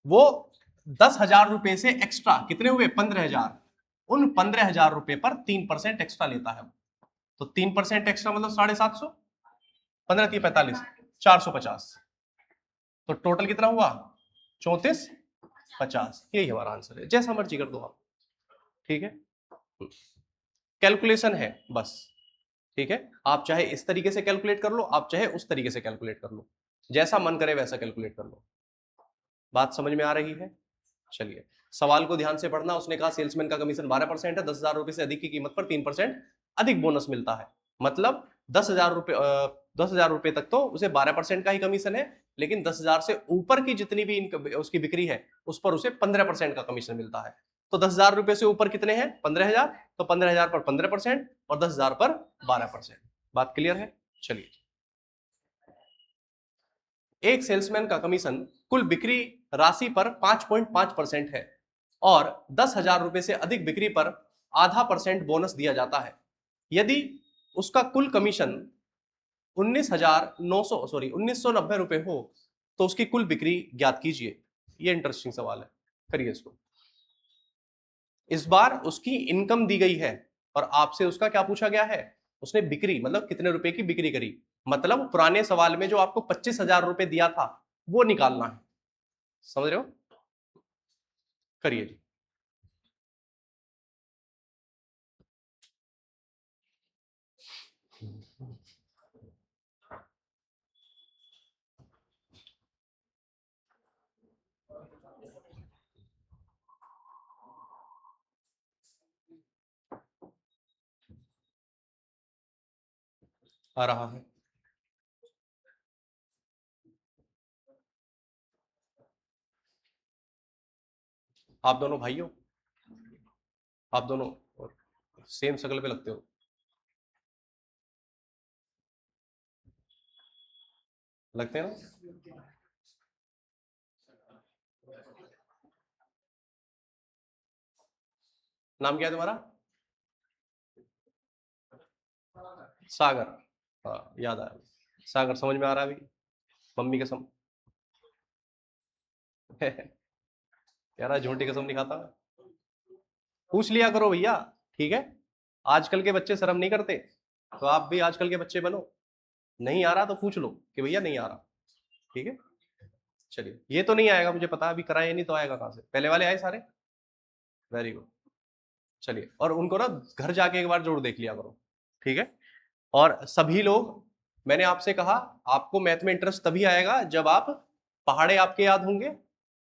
वो 10,000 रुपए से एक्स्ट्रा कितने हुए? 15,000। उन 15,000 रुपए पर 3% एक्स्ट्रा लेता है। तो 3% एक्स्ट्रा मतलब 750। 15×3=45, 450। तो टोटल कितना हुआ? 34 50, यही हमारा आंसर है। जैसा मर्जी कर दो आप, ठीक है, कैलकुलेशन है बस, ठीक है। आप चाहे इस तरीके से कैलकुलेट कर लो, आप चाहे उस तरीके से कैलकुलेट कर लो, जैसा मन करे वैसा कैलकुलेट कर लो। बात समझ में आ रही है? चलिए, सवाल को ध्यान से पढ़ना। उसने कहा सेल्समैन का कमीशन 12% है, 10,000 रुपए से अधिक की कीमत पर 3% अधिक बोनस मिलता है। मतलब 10,000 रुपए 10,000 रुपए तक तो उसे 12% का ही कमीशन है, लेकिन 10,000 से ऊपर की जितनी भी उसकी बिक्री है उस पर उसे 15% का कमीशन मिलता है। तो 10,000 रुपए से ऊपर कितने हैं? 15,000। तो 15,000 पर 15% और 10,000 पर 12%। बात क्लियर है? चलिए, एक सेल्समैन का कमीशन कुल बिक्री राशि पर 5.5% है और 10,000 रुपए से अधिक बिक्री पर आधा % बोनस दिया जाता है। यदि उसका कुल कमीशन 19,90 रुपए हो तो उसकी कुल बिक्री ज्ञात कीजिए। ये इंटरेस्टिंग सवाल है, करिए इसको। इस बार उसकी इनकम दी गई है और आपसे उसका क्या पूछा गया है? उसने बिक्री मतलब कितने रुपए की बिक्री करी। मतलब पुराने सवाल में जो आपको 25,000 रुपए दिया था वो निकालना है। समझ रहे हो? करिए जी। आ रहा है। आप दोनों भाई हो, आप दोनों सेम शक्ल पे लगते हो। लगते हैं ना? नाम क्या है तुम्हारा? सागर। हाँ, याद आया। सागर समझ में आ रहा है अभी? मम्मी कसम। कह रहा है झूठी कसम नहीं खाता। पूछ लिया करो भैया, ठीक है। आजकल के बच्चे शर्म नहीं करते, तो आप भी आजकल के बच्चे बनो। नहीं आ रहा तो पूछ लो कि भैया नहीं आ रहा, ठीक है। चलिए, ये तो नहीं आएगा मुझे पता, अभी कराए नहीं तो आएगा कहां से? पहले वाले आए सारे? Very good. चलिए, और उनको ना घर जाके एक बार जरूर देख लिया करो, ठीक है। और सभी लोग, मैंने आपसे कहा आपको मैथ में इंटरेस्ट तभी आएगा जब आप पहाड़े आपके याद होंगे,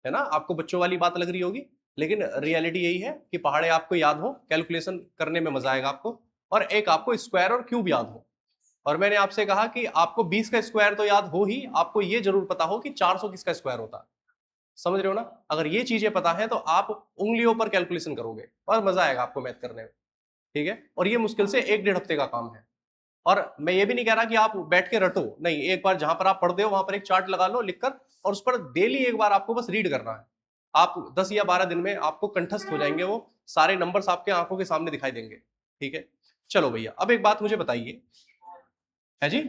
है ना। आपको बच्चों वाली बात लग रही होगी, लेकिन रियलिटी यही है कि पहाड़े आपको याद हो, कैलकुलेशन करने में मजा आएगा आपको। और एक आपको स्क्वायर और क्यूब याद हो। और मैंने आपसे कहा कि आपको 20 का स्क्वायर तो याद हो ही, आपको ये जरूर पता हो कि 400 किसका स्क्वायर होता है। समझ रहे हो ना? अगर ये चीजें पता है तो आप उंगलियों पर कैलकुलेशन करोगे और मजा आएगा आपको मैथ करने में, ठीक है। और ये मुश्किल से 1-1.5 हफ्ते का काम है। और मैं ये भी नहीं कह रहा कि आप बैठ के रटो, नहीं, एक बार जहां पर आप पढ़ते हो वहां पर एक चार्ट लगा लो लिखकर, और उस पर डेली एक बार आपको बस रीड करना है। आप 10 या 12 दिन में आपको कंठस्थ हो जाएंगे, वो सारे नंबर्स आपके आंखों के सामने दिखाई देंगे, ठीक है। चलो भैया, अब एक बात मुझे बताइए, है जी,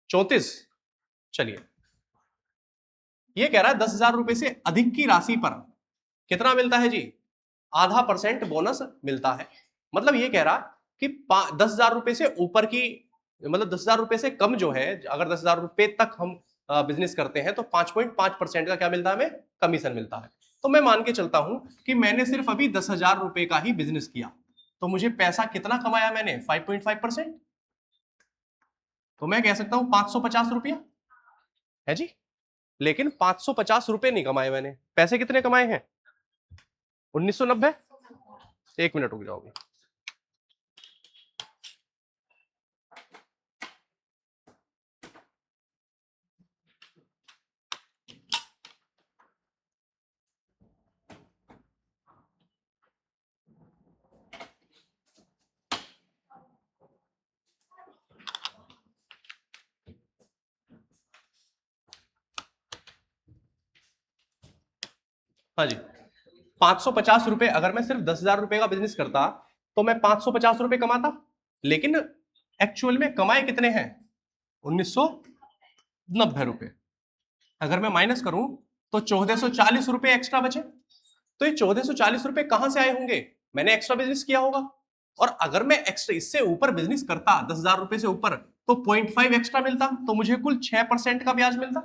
34। चलिए, ये कह रहा है 10,000 रुपए से अधिक की राशि पर कितना मिलता है जी? आधा % बोनस मिलता है। मतलब ये कह रहा कि 10,000 रुपए से ऊपर की, मतलब 10,000 रुपए से कम जो है, अगर 10,000 रुपए तक हम बिजनेस करते हैं तो 5.5% का क्या मिलता है हमें? कमीशन मिलता है। तो मैं मान के चलता हूं कि मैंने सिर्फ अभी 10,000 रुपए का ही बिजनेस किया, तो मुझे पैसा कितना कमाया मैंने? 5.5%। तो मैं कह सकता हूं 550 रुपया, है जी। लेकिन 550 रुपए नहीं कमाए मैंने, पैसे कितने कमाए हैं? 1990। एक मिनट रुक जाओगे। हाँ जी, 550 रुपए, अगर मैं सिर्फ 10,000 रुपए का बिजनेस करता तो मैं 550 रुपए कमाता। लेकिन एक्चुअल में कमाए कितने हैं? 1990 रुपए। अगर मैं माइनस करूं तो 1440 रुपए एक्स्ट्रा बचे। तो ये 1440 रुपए कहां से आए होंगे? मैंने एक्स्ट्रा बिजनेस किया होगा। और अगर मैं एक्स्ट्रा इससे ऊपर बिजनेस करता 10,000 रुपए से ऊपर, तो 0.5 एक्स्ट्रा मिलता, तो मुझे कुल 6% का ब्याज मिलता,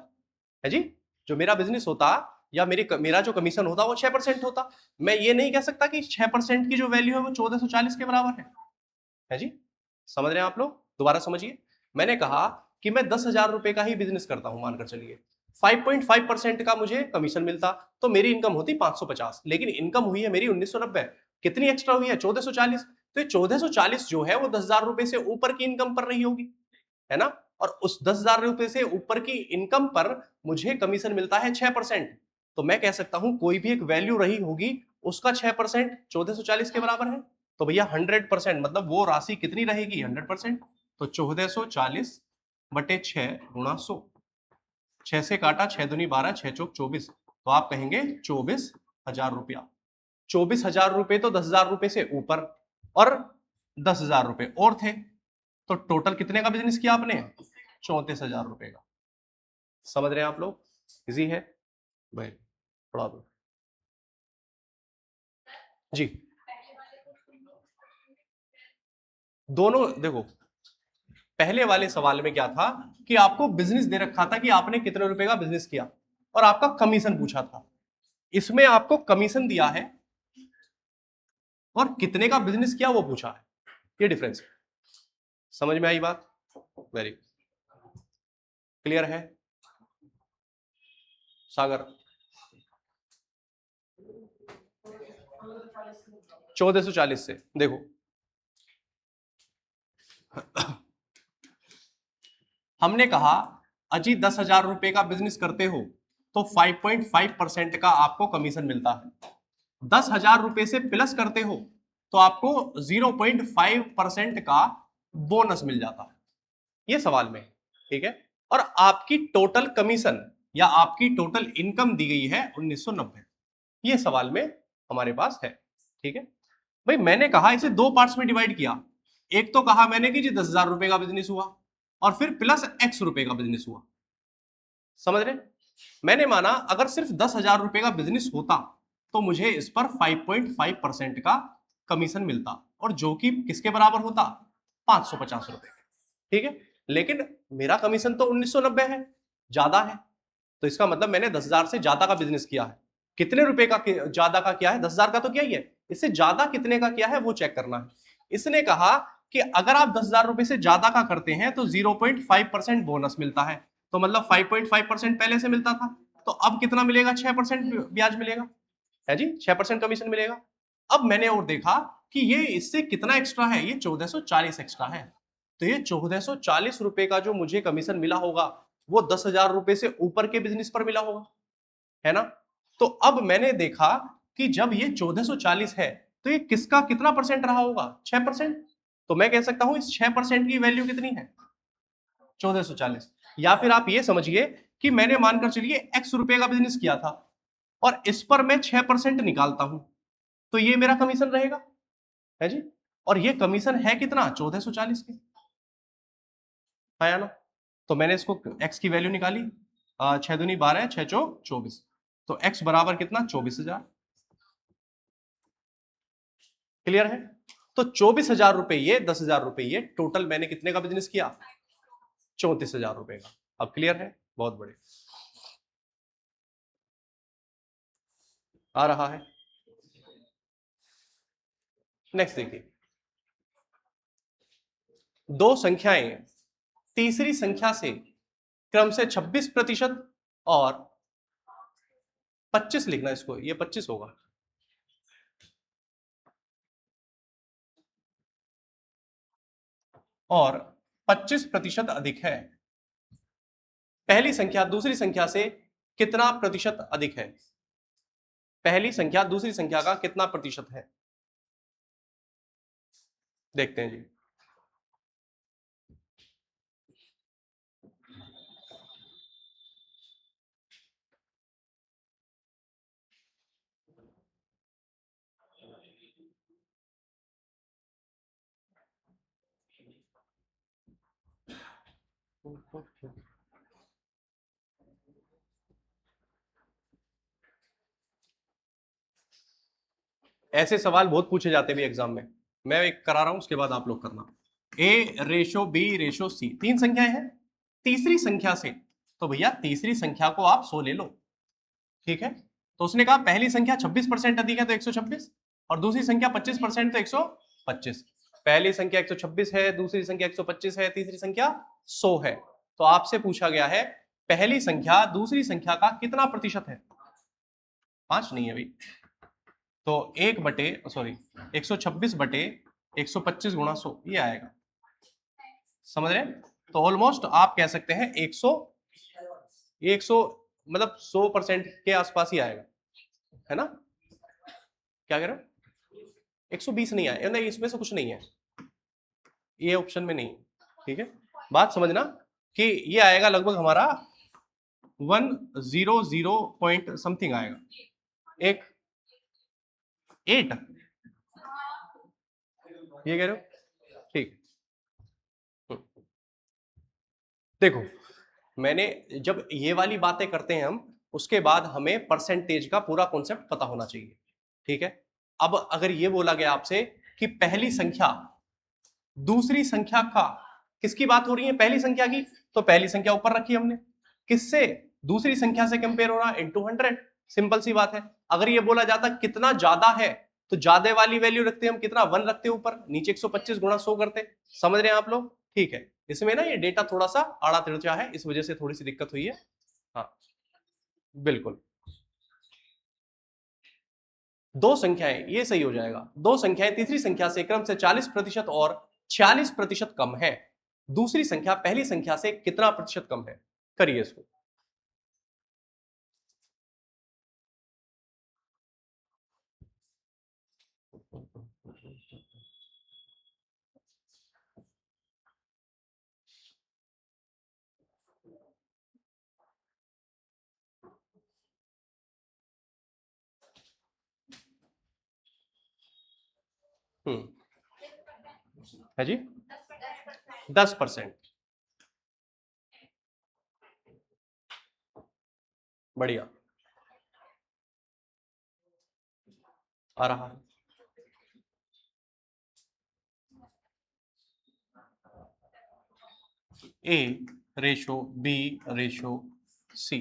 है जी। जो मेरा बिजनेस होता या मेरा जो कमीशन होता वो 6% होता। मैं ये नहीं कह सकता कि 6% की जो वैल्यू है वो 1440 के बराबर है जी। समझ रहे हैं आप लोग? दोबारा समझिए, मैंने कहा कि मैं 10,000 रुपए का ही बिजनेस करता हूं, मानकर चलिए 5.5% का मुझे कमीशन मिलता, तो मेरी इनकम होती 550, लेकिन इनकम हुई है मेरी 1990। कितनी एक्स्ट्रा हुई है? 1440। तो ये 1440 जो है वो 10,000 रुपए से ऊपर की इनकम पर रही होगी, है ना। और उस 10,000 रुपए से ऊपर की इनकम पर मुझे कमीशन मिलता है 6%। तो मैं कह सकता हूं कोई भी एक वैल्यू रही होगी, उसका 6% 1440 के बराबर है। तो भैया 100%, मतलब वो राशि कितनी रहेगी? 100%। तो 1440 बटे 6 गुणा 100, 6 से काटा, 6 दूनी 12, 6 चौक 24, तो आप कहेंगे 24,000 रुपया। 24,000 रुपए तो 10,000 रुपए से ऊपर, और 10,000 रुपए और थे, तो टोटल कितने का बिजनेस किया आपने? 34,000 रुपए का। समझ रहे हैं आप लोग? इजी है भाई, प्रॉब्लम जी। दोनों देखो, पहले वाले सवाल में क्या था कि आपको बिजनेस दे रखा था कि आपने कितने रुपए का बिजनेस किया, और आपका कमीशन पूछा था। इसमें आपको कमीशन दिया है और कितने का बिजनेस किया वो पूछा है, ये डिफरेंस है। समझ में आई बात? वेरी क्लियर है सागर? 1440 से देखो, हमने कहा अजी 10,000 रुपए का बिजनेस करते हो तो 5.5% का आपको कमीशन मिलता है। 10,000 रुपए से प्लस करते हो तो आपको 0.5% का बोनस मिल जाता है, ये सवाल में, ठीक है। और आपकी टोटल कमीशन या आपकी टोटल इनकम दी गई है 1990, ये सवाल में हमारे पास है, ठीक है। भाई मैंने कहा इसे दो पार्ट्स में डिवाइड किया। एक तो कहा मैंने कि जी 10,000 रुपए का बिजनेस हुआ, और फिर प्लस x रुपए का बिजनेस हुआ। समझ रहे? मैंने माना अगर सिर्फ 10,000 रुपए का बिजनेस होता तो मुझे इस पर 5.5% का कमीशन मिलता, और जो कि किसके बराबर होता? 550 रुपए, ठीक है। लेकिन मेरा कमीशन तो 1990 है, ज्यादा है, तो इसका मतलब मैंने 10,000 से ज्यादा का बिजनेस किया है। कितने रुपए का ज्यादा का किया है? 10,000 का तो किया ही है, इससे ज्यादा कितने का किया है वो चेक करना है। इसने कहा कि अगर आप 10,000 रुपए से ज्यादा का करते हैं तो 0.5% बोनस मिलता है, तो मतलब 5.5% पहले से मिलता था, तो अब कितना मिलेगा? 6% ब्याज मिलेगा, है जी, 6% कमीशन मिलेगा। अब मैंने और देखा कि ये इससे कितना एक्स्ट्रा है, ये 1440 एक्स्ट्रा है, तो ये 1440 रुपए का जो मुझे कमीशन मिला होगा वो 10,000 रुपए से ऊपर के बिजनेस पर मिला होगा, है ना। तो अब मैंने देखा कि जब ये 1440 है तो ये किसका कितना परसेंट रहा होगा? 6%। तो मैं कह सकता हूं इस 6% की वैल्यू कितनी है? 1440। या फिर आप ये समझिए कि मैंने मानकर चलिए x रुपए का बिजनेस किया था और इस पर मैं 6% निकालता हूं, तो ये मेरा कमीशन रहेगा, है जी। और ये कमीशन है कितना? 1440 के, है ना। तो मैंने इसको x की वैल्यू निकाली, 6 दूनी 12, 6 चौक 24, तो x बराबर कितना? 24,000। क्लियर है? तो 24,000 रुपए ये, 10,000 रुपए ये, टोटल मैंने कितने का बिजनेस किया? 34,000 रुपए का। अब क्लियर है? बहुत बढ़िया, आ रहा है। नेक्स्ट देखिए, दो संख्याएं तीसरी संख्या से क्रम से 26% और 25 लिखना, इसको ये 25 होगा, और 25% अधिक है। पहली संख्या दूसरी संख्या से कितना प्रतिशत अधिक है? पहली संख्या दूसरी संख्या का कितना प्रतिशत है? देखते हैं जी। ऐसे सवाल बहुत पूछे जाते हैं एग्जाम में, मैं एक करा रहा हूं, उसके बाद आप लोग करना। A/B/C, तीन संख्याएं हैं, तीसरी संख्या से, तो भैया तीसरी संख्या को आप 100 ले लो, ठीक है, तो उसने कहा पहली संख्या 26% अधिक है तो 126, और दूसरी संख्या 25% तो 125। पहली संख्या 126 है, दूसरी संख्या 125 है, तीसरी संख्या 100 है। तो आपसे पूछा गया है पहली संख्या दूसरी संख्या का कितना प्रतिशत है। 5 नहीं है भाई, तो 126 गुणा 100 ये आएगा, समझ रहे हैं। तो ऑलमोस्ट आप कह सकते हैं 100 मतलब 100% के आसपास ही आएगा, है ना। क्या कह रहे हो, 120 नहीं आया, नहीं इसमें से कुछ नहीं है, ये ऑप्शन में नहीं, ठीक है। बात समझना कि ये आएगा लगभग हमारा 100 पॉइंट समथिंग आएगा, एक 8 ये कह रहे हो, ठीक। देखो मैंने जब ये वाली बातें करते हैं हम, उसके बाद हमें परसेंटेज का पूरा कॉन्सेप्ट पता होना चाहिए, ठीक है। अब अगर ये बोला गया आपसे कि पहली संख्या दूसरी संख्या का, किसकी बात हो रही है, पहली संख्या की, तो पहली संख्या ऊपर रखी हमने, किससे, दूसरी संख्या से कंपेयर हो रहा है, इंटू 100, सिंपल सी बात है। अगर ये बोला जाता कितना ज्यादा है तो ज्यादा वाली वैल्यू रखते हम, कितना 1 रखते ऊपर, नीचे 125 गुणा 100 करते। समझ रहे हैं आप लोग, ठीक है। इसमें ना ये डेटा थोड़ा सा आड़ा तिरछा है, इस वजह से थोड़ी सी दिक्कत हुई है। हाँ बिल्कुल, दो संख्याएं, ये सही हो जाएगा, दो संख्याएं तीसरी संख्या से क्रम से 40% और 46% कम है, दूसरी संख्या पहली संख्या से कितना प्रतिशत कम है। करिए इसको। है जी, 10%, बढ़िया आ रहा है। ए रेशो बी रेशो सी।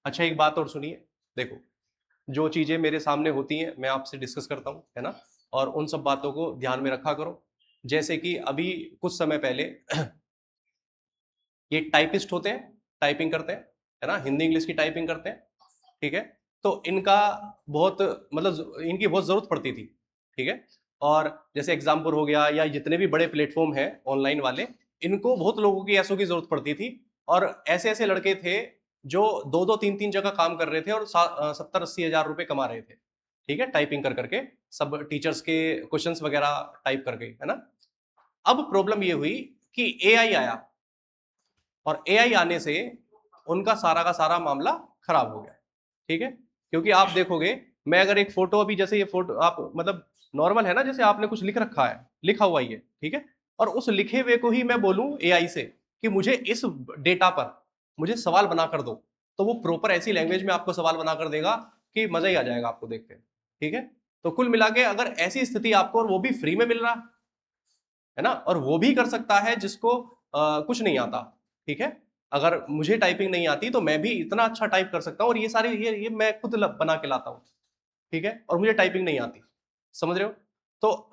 अच्छा एक बात और सुनिए, देखो जो चीजें मेरे सामने होती हैं मैं आपसे डिस्कस करता हूं, है ना, और उन सब बातों को ध्यान में रखा करो। जैसे कि अभी कुछ समय पहले ये टाइपिस्ट होते हैं, टाइपिंग करते हैं, है ना, हिंदी इंग्लिश की टाइपिंग करते हैं, ठीक है। तो इनका बहुत मतलब इनकी बहुत जरूरत पड़ती थी, ठीक है। और जैसे एग्जाम्पल हो गया या जितने भी बड़े प्लेटफॉर्म हैं ऑनलाइन वाले, इनको बहुत लोगों की ऐसो की जरूरत पड़ती थी। और ऐसे ऐसे लड़के थे जो दो दो तीन तीन जगह काम कर रहे थे और 70-80 हजार रुपए कमा रहे थे, ठीक है, टाइपिंग कर करके, सब टीचर्स के क्वेश्चंस वगैरह टाइप करके, है ना। अब प्रॉब्लम ये हुई कि एआई आया, और एआई आने से उनका सारा का सारा मामला खराब हो गया, ठीक है। क्योंकि आप देखोगे, मैं अगर एक फोटो, अभी जैसे ये फोटो आप मतलब नॉर्मल है ना, जैसे आपने कुछ लिख रखा है, लिखा हुआ ही है, ठीक है, और उस लिखे हुए को ही मैं बोलूं एआई से कि मुझे इस डेटा पर मुझे सवाल बना कर दो, तो वो प्रॉपर ऐसी लैंग्वेज में आपको सवाल बना कर देगा कि मजा ही आ जाएगा आपको देख के, ठीक है। तो कुल मिला के अगर ऐसी स्थिति आपको, और वो भी फ्री में मिल रहा है ना, और वो भी कर सकता है जिसको कुछ नहीं आता, ठीक है। अगर मुझे टाइपिंग नहीं आती तो मैं भी इतना अच्छा टाइप कर सकता हूँ, और ये सारे ये मैं खुद बना के लाता हूँ, ठीक है, और मुझे टाइपिंग नहीं आती, समझ रहे हो। तो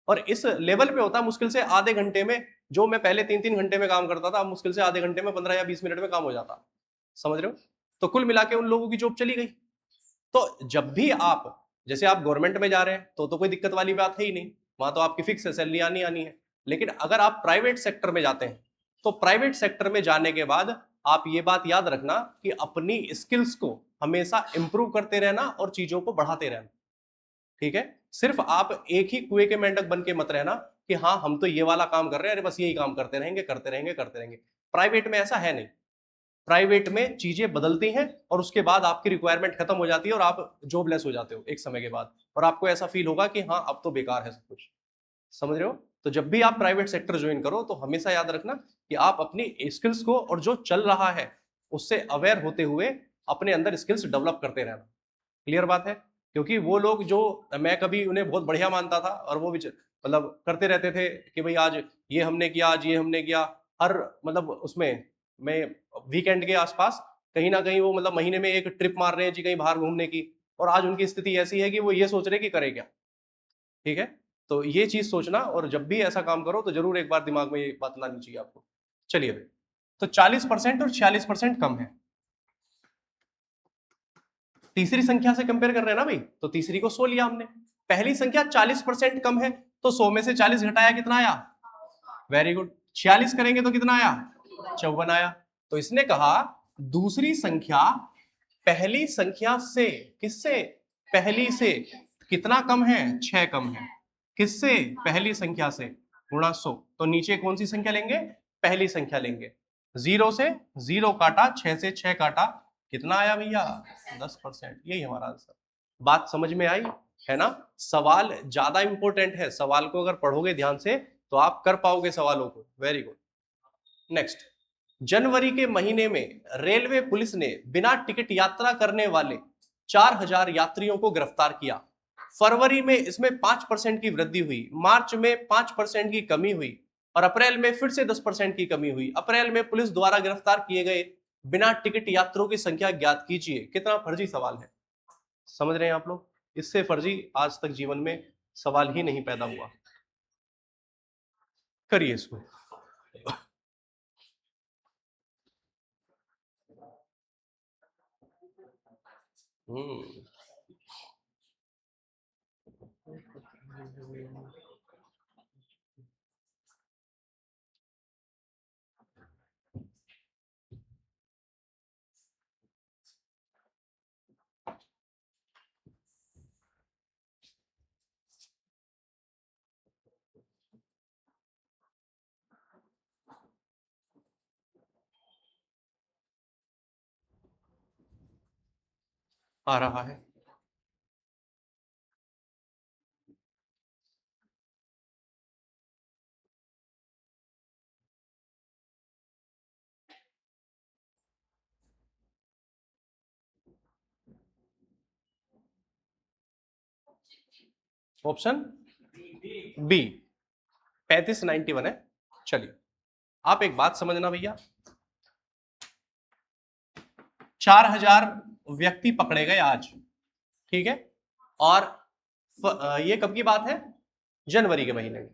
और इस लेवल पे होता है मुश्किल से आधे घंटे में, जो मैं पहले 3-3 घंटे में काम करता था, मुश्किल से आधे घंटे में 15 या 20 मिनट में काम हो जाता, समझ रहे हो। तो कुल मिला के उन लोगों की जॉब चली गई। तो जब भी आप, जैसे आप गवर्नमेंट में जा रहे हैं तो कोई दिक्कत वाली बात है ही नहीं, वहां तो आपकी फिक्स है, सैलरी आनी आनी है। लेकिन अगर आप प्राइवेट सेक्टर में जाते हैं, तो प्राइवेट सेक्टर में जाने के बाद आप ये बात याद रखना कि अपनी स्किल्स को हमेशा इंप्रूव करते रहना और चीजों को बढ़ाते रहना, ठीक है। सिर्फ आप एक ही कुएं के मेंढक बन के मत रहना कि हाँ हम तो ये वाला काम कर रहे हैं, अरे बस यही काम करते रहेंगे करते रहेंगे करते रहेंगे। प्राइवेट में ऐसा है नहीं, प्राइवेट में चीजें बदलती हैं और उसके बाद आपकी रिक्वायरमेंट खत्म हो जाती है और आप जॉबलेस हो जाते हो एक समय के बाद, और आपको ऐसा फील होगा कि हाँ अब तो बेकार है सब कुछ, समझ रहे हो। तो जब भी आप प्राइवेट सेक्टर ज्वाइन करो तो हमेशा याद रखना कि आप अपनी स्किल्स को और जो चल रहा है उससे अवेयर होते हुए अपने अंदर स्किल्स डेवलप करते रहना। क्लियर बात है। क्योंकि वो लोग जो, मैं कभी उन्हें बहुत बढ़िया मानता था और वो मतलब करते रहते थे कि भाई आज ये हमने किया, आज ये हमने किया, हर मतलब उसमें मैं वीकेंड के आसपास कहीं ना कहीं वो मतलब महीने में एक ट्रिप मार रहे हैं जी कहीं बाहर घूमने की, और आज उनकी स्थिति ऐसी है कि वो ये सोच रहे कि करे क्या। ठीक है, तो ये चीज सोचना, और जब भी ऐसा काम करो तो जरूर एक बार दिमाग में ये बात लानी चाहिए आपको। चलिए भाई, तो 40% और 46% कम है। तीसरी संख्या से कंपेयर कर रहे हैं ना भाई, तो तीसरी को 100 लिया हमने। पहली संख्या 40% कम है, तो 100 में से 40 घटाया कितना आया? Very good. 46 करेंगे तो कितना आया? 54 आया। तो इसने कहा दूसरी संख्या पहली संख्या से, किससे? पहली से कितना कम है? 6 कम है। किससे? पहली संख्या से, गुणा 100। तो नीचे कौन सी संख्या लेंगे? पहली संख्या लेंगे। 0 से 0 काटा, 6 से 6 काटा, कितना आया भैया? 10%। यही हमारा आंसर। बात समझ में आई है ना? सवाल ज्यादा इंपॉर्टेंट है, सवाल को अगर पढ़ोगे ध्यान से तो आप कर पाओगे सवालों को। Very good. नेक्स्ट, जनवरी के महीने में रेलवे पुलिस ने बिना टिकट यात्रा करने वाले 4000 यात्रियों को गिरफ्तार किया। फरवरी में इसमें 5% की वृद्धि हुई, मार्च में 5% की कमी हुई, और अप्रैल में फिर से 10% की कमी हुई। अप्रैल में पुलिस द्वारा गिरफ्तार किए गए बिना टिकट यात्रियों की संख्या ज्ञात कीजिए। कितना फर्जी सवाल है, समझ रहे हैं आप लोग? इससे फर्जी आज तक जीवन में सवाल ही नहीं पैदा हुआ। करिए इसको। हम्म, आ रहा है। ऑप्शन बी 3591 है। चलिए, आप एक बात समझना भैया, 4000 व्यक्ति पकड़े गए आज, ठीक है, और ये कब की बात है? जनवरी के महीने में।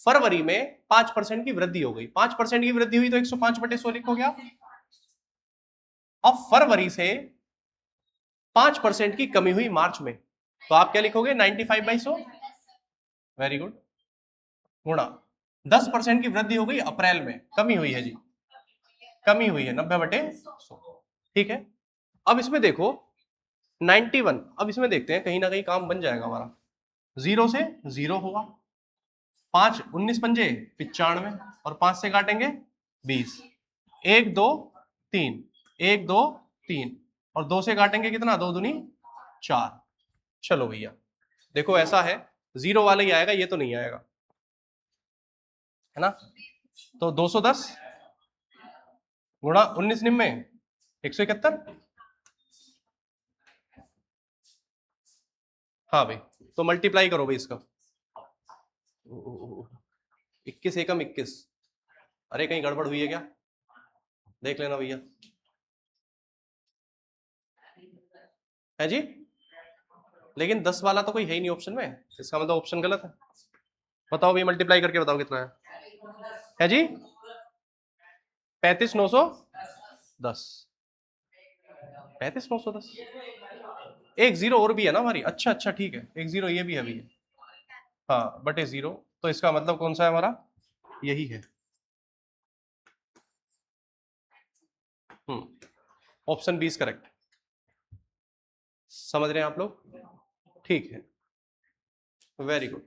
फरवरी में 5% की वृद्धि हो गई। 5% की वृद्धि हुई तो 105/100 लिखो क्या? अब फरवरी से 5% की कमी हुई मार्च में, तो आप क्या लिखोगे? 95/100। Very good. गुणा 10% की वृद्धि हो गई अप्रैल में, कमी हुई है जी, कमी हुई है 90/100। ठीक है, अब इसमें देखो 91, अब इसमें देखते हैं कहीं ना कहीं काम बन जाएगा हमारा। 0 से 0 होगा, 5 19 पंजे 95, और 5 से काटेंगे 20, 1 2 3, 1 2 3, और 2 से काटेंगे कितना? 2 दूनी 4। चलो भैया, देखो ऐसा है, 0 वाला ही आएगा, ये तो नहीं आएगा, है ना? तो 210 गुणा 19 निम्मे 171। हाँ भाई, तो मल्टीप्लाई करो भाई इसका। 21 एकम 21। अरे कहीं गड़बड़ हुई है क्या? देख लेना भैया। है जी, लेकिन 10 वाला तो कोई है ही नहीं ऑप्शन में, इसका मतलब ऑप्शन गलत है। बताओ भाई, मल्टीप्लाई करके बताओ कितना है जी? 35,910। 35,910। एक जीरो और भी है ना हमारी। अच्छा अच्छा, ठीक है, एक जीरो ये भी है भैया। हाँ, बटे 0, तो इसका मतलब कौन सा है हमारा? यही है। Option 20 correct. समझ रहे हैं आप लोग? ठीक है, वेरी गुड।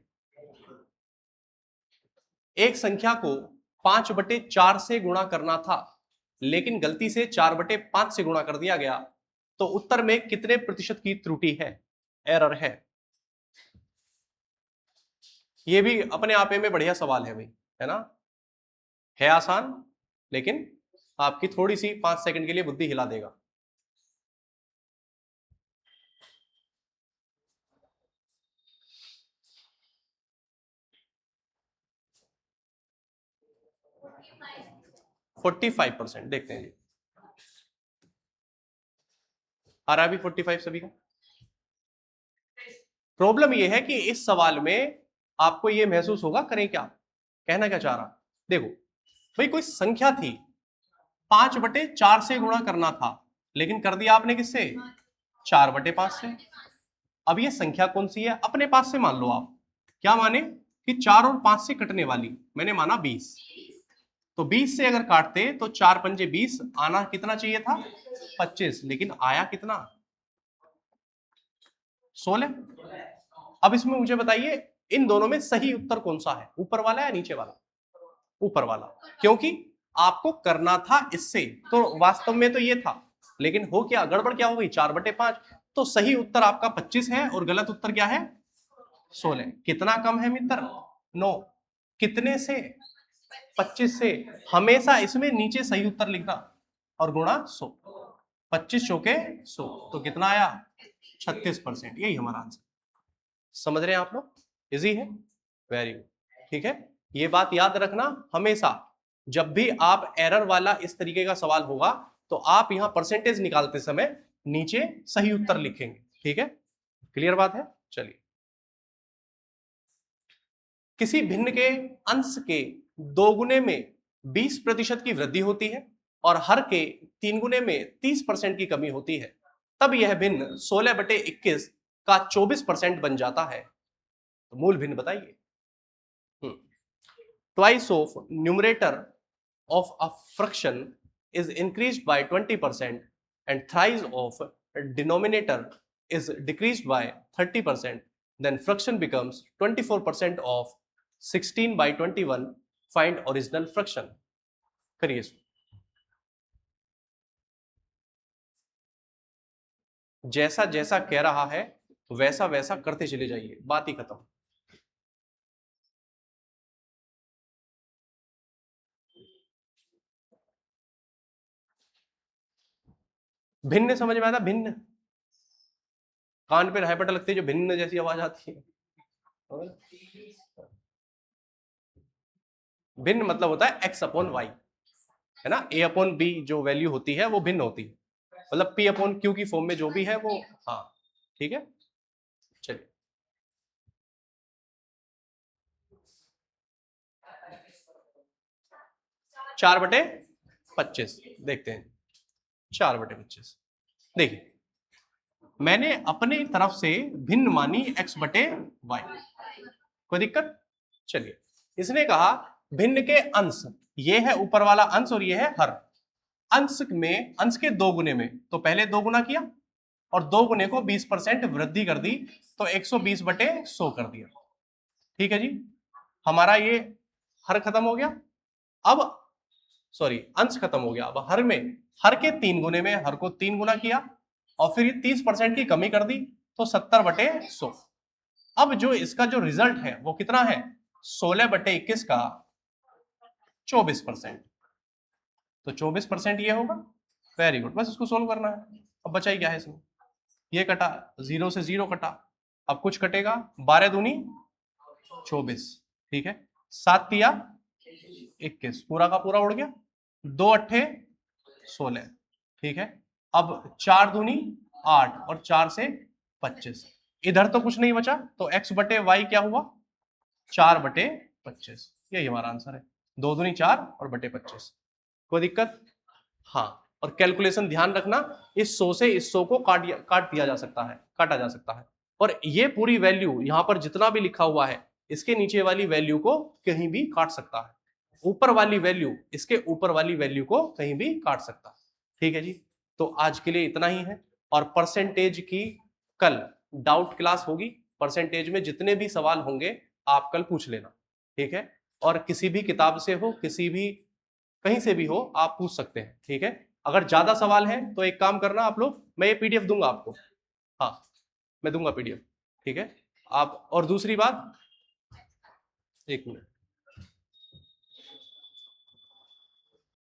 एक संख्या को 5/4 से गुणा करना था, लेकिन गलती से 4/5 से गुणा कर दिया गया, तो उत्तर में कितने प्रतिशत की त्रुटि है, एरर है? ये भी अपने आप में बढ़िया सवाल है भाई, है ना? है आसान, लेकिन आपकी थोड़ी सी 5 सेकंड के लिए बुद्धि हिला देगा। फोर्टी 45%। देखते हैं जी, आ रहा है अभी 45 सभी का? प्रॉब्लम ये है कि इस सवाल में आपको ये महसूस होगा, करें क्या, कहना क्या चाह रहा, देखो भाई कोई संख्या थी, 5/4 से गुणा करना था, लेकिन कर दिया आपने किससे, 4/5 से। अब ये संख्या कौन सी है, अपने पास से मान लो आप, क्या माने कि 4 और 5 से कटने वाली, मैंने माना 20, तो 20 से अगर काटते तो 4 पंजे 20, आना कितना चाहिए था 25, लेकिन आया कितना 16। अब इसमें मुझे बताइए इन दोनों में सही उत्तर कौन सा है, ऊपर वाला या नीचे वाला, ऊपर वाला, क्योंकि आपको करना था इससे, तो वास्तव में तो ये था, लेकिन हो क्या, गड़बड़ क्या हो गई, 4/5, तो सही उत्तर आपका 25 है और गलत उत्तर क्या है 16। कितना कम है मित्र, 9, कितने से 25 से, हमेशा इसमें नीचे सही उत्तर लिखना और गुणा 100, 25 चौके 100, तो कितना आया 36%, यही हमारा आंसर। समझ रहे हैं आप लोग, इजी है, वेरी गुड, ठीक है। ये बात याद रखना हमेशा, जब भी आप एरर वाला इस तरीके का सवाल होगा तो आप यहां परसेंटेज निकालते समय नीचे सही उत्तर लिखेंगे, ठीक है, क्लियर बात है। चलिए, किसी भिन्न के अंश के 2 गुने में 20% की वृद्धि होती है और हर के 3 गुने में 30% की कमी होती है, तब यह भिन्न 16/21 का 24% बन जाता है, तो मूल भिन्न बताइए। Twice of numerator of a fraction is increased by 20% and thrice of denominator is decreased by 30%, then fraction becomes 24% of 16/21. Find original fraction. करिए, जैसा जैसा कह रहा है वैसा वैसा करते चले जाइए, बात ही खत्म। भिन्न समझ में आता, भिन्न, कान पे हाइपट लगती है जो भिन्न जैसी आवाज आती है, भिन्न मतलब होता है x/y, है ना, a/b जो वैल्यू होती है वो भिन्न होती है, मतलब p/q की फॉर्म में जो भी है वो, हाँ ठीक है। चलिए, 4/25 देखते हैं, 4/25, देखिए मैंने अपने तरफ से भिन्न मानी x/y, कोई दिक्कत। चलिए, इसने कहा भिन्न के अंश, ये है ऊपर वाला अंश और ये है हर, अंश में अंश के 2 गुने में, तो पहले 2 गुना किया और 2 गुने को 20% वृद्धि कर दी, तो 120/100 कर दिया, ठीक है जी। हमारा ये हर खत्म हो गया, अब सॉरी अंश खत्म हो गया, अब हर में, हर के 3 गुने में हर को 3 गुना किया और फिर 30% की कमी कर दी, तो 70/100। अब जो इसका जो रिजल्ट है वो कितना है, 16/21 का 24%, तो 24% ये होगा, वेरी गुड, बस इसको सोल्व करना है। अब बचा ही क्या है इसमें, ये कटा, 0 से 0 कटा, अब कुछ कटेगा, 12 दूनी 24, ठीक है, 7 तिया 21, पूरा का पूरा उड़ गया, 2 अट्ठे 16, ठीक है, अब 4 दूनी 8 और 4 से 25, इधर तो कुछ नहीं बचा, तो x/y क्या हुआ 4/25, यही हमारा आंसर है, 2 दूनी 4 और बटे 25, कोई दिक्कत। हाँ, और कैलकुलेशन ध्यान रखना, इस 100 से इस 100 को काट दिया जा सकता है, काटा जा सकता है, और ये पूरी वैल्यू यहां पर जितना भी लिखा हुआ है इसके नीचे वाली वैल्यू को कहीं भी काट सकता है, ऊपर वाली वैल्यू इसके ऊपर वाली वैल्यू को कहीं भी काट सकता है, ठीक है जी। तो आज के लिए इतना ही है, और परसेंटेज की कल डाउट क्लास होगी, परसेंटेज में जितने भी सवाल होंगे आप कल पूछ लेना, ठीक है, और किसी भी किताब से हो, किसी भी कहीं से भी हो आप पूछ सकते हैं, ठीक है। अगर ज्यादा सवाल है तो एक काम करना आप लोग, मैं ये पीडीएफ दूंगा आपको, हाँ मैं दूंगा पीडीएफ, ठीक है। आप, और दूसरी बात, एक मिनट,